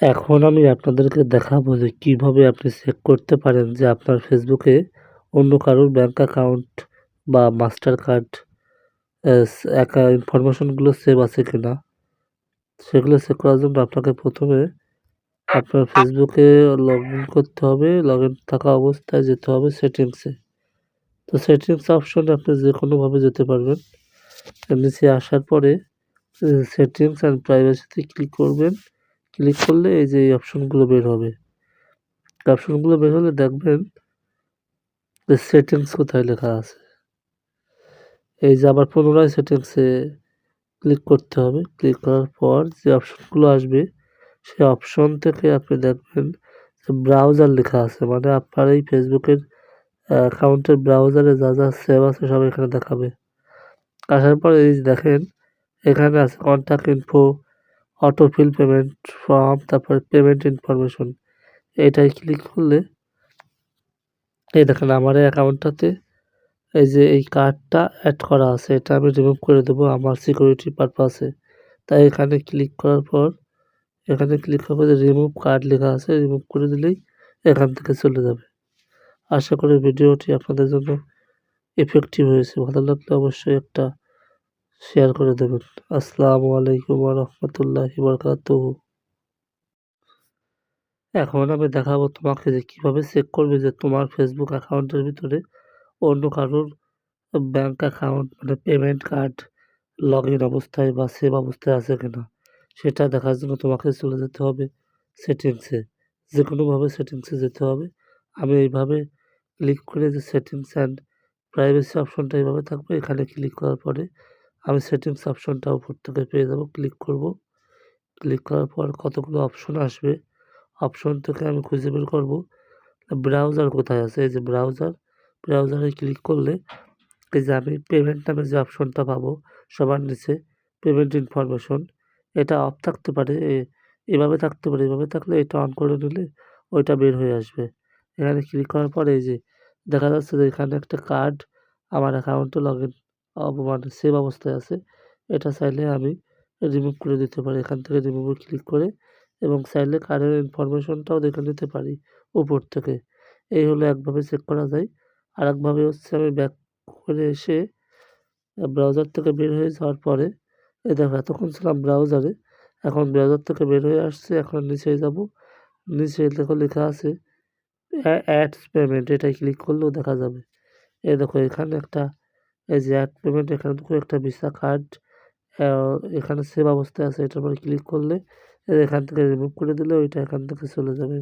এখন আমি আপনাদেরকে দেখাবো যে কিভাবে আপনি চেক করতে পারেন যে আপনার ফেসবুকে অন্য কারোর ব্যাংক অ্যাকাউন্ট বা মাস্টার কার্ড ইনফরমেশনগুলো সেভ আছে কিনা। সেগুলো চেক করার জন্য আপনাকে প্রথমে আপনার ফেসবুকে লগ ইন করতে হবে। লগ ইন থাকা অবস্থায় যেতে হবে সেটিংসে। তো সেটিংস অপশনে আপনি যে কোনোভাবে যেতে পারবেন। নিচে আসার পরে সেটিংস অ্যান্ড প্রাইভেসিতে ক্লিক করবেন। ক্লিক করলে এই যে এই অপশনগুলো বের হবে। অপশনগুলো বের হলে দেখবেন যে সেটিংস কোথায় লেখা আছে। এই যে আবার পুনরায় সেটিংসে ক্লিক করতে হবে। ক্লিক করার পর যে অপশনগুলো আসবে সেই অপশন থেকে আপনি দেখবেন যে ব্রাউজার লেখা আছে। মানে আপনার এই ফেসবুকের অ্যাকাউন্টের ব্রাউজারে যা যা সেভ আছে সব এখানে দেখাবে। আসার পরে এই যে দেখেন এখানে আছে contact info, autofill payment form, তারপরে পেমেন্ট ইনফরমেশন। এটায় ক্লিক করলে এই দেখেন আমার এই অ্যাকাউন্টটাতে এই যে এই কার্ডটা অ্যাড করা আছে, এটা আমি রিমুভ করে দেবো আমার সিকিউরিটি পারপাসে। তাই এখানে ক্লিক করার পর এখানে ক্লিক করবো যে রিমুভ কার্ড লেখা আছে, রিমুভ করে দিলেই এখান থেকে চলে যাবে। আশা করি ভিডিওটি আপনাদের জন্য ইফেক্টিভ হয়েছে। ভালো লাগলে অবশ্যই একটা শেয়ার করে দেবেন। আসসালামু আলাইকুম ওয়া রাহমাতুল্লাহি ওয়া বারাকাতুহু। এখন আমি দেখাবো তোমাকে যে কিভাবে চেক করবে যে তোমার ফেসবুক অ্যাকাউন্টের ভিতরে অন্য কারোর ব্যাংক অ্যাকাউন্ট মানে পেমেন্ট কার্ড লগ ইন অবস্থায় বা সেভ অবস্থায় আছে কিনা। সেটা দেখার জন্য তোমাকে চলে যেতে হবে সেটিংসে। যে কোনোভাবে সেটিংসে যেতে হবে। আমি এইভাবে ক্লিক করে যে সেটিংস অ্যান্ড প্রাইভেসি অপশনটা এইভাবে থাকবে। এখানে ক্লিক করার পরে আমি সেটিংস অপশনটা উপর থেকে পেয়ে যাব। ক্লিক করব। ক্লিক করার পর কতগুলো অপশন আসবে। অপশন থেকে আমি খুঁজে বের করব ব্রাউজার কোথায় আছে। এই যে ব্রাউজারে ক্লিক করলে এই যে আমি পেমেন্ট নামে যে অপশনটা পাবো সবার নিচে পেমেন্ট ইনফরমেশন, এটা অফ থাকতে পারে, এভাবে থাকতে পারে। এভাবে থাকলে এটা অন করে নিলে ওইটা বের হয়ে আসবে। এখানে ক্লিক করার পরে এই যে দেখা যাচ্ছে যে এখানে একটা কার্ড আমার অ্যাকাউন্টে লগ ইন মানে সেভ অবস্থায় আছে। এটা চাইলে আমি রিমুভ করে দিতে পারি। এখান থেকে রিমুভে ক্লিক করে এবং চাইলে কার্ডের ইনফরমেশনটাও দেখে নিতে পারি উপর থেকে। এই হলো একভাবে চেক করা যায়। আরেকভাবে হচ্ছে আমি ব্যাক করে এসে ব্রাউজার থেকে বের হয়ে যাওয়ার পরে এই দেখো এতক্ষণ ছিলাম ব্রাউজারে, এখন ব্রাউজার থেকে বের হয়ে আসছি। এখন নিচে যাব। নিচে দেখো লেখা আছে অ্যাডস পেমেন্ট, এটায় ক্লিক করলেও দেখা যাবে। এই দেখো এখানে একটা এই যে অ্যাড পেমেন্ট, এখানে দেখো একটা ভিসা কার্ড এখানে সেভ অবস্থায় আছে। এটার উপরে ক্লিক করলে এখান থেকে রিমুভ করে দিলে ওইটা এখান থেকে চলে যাবে।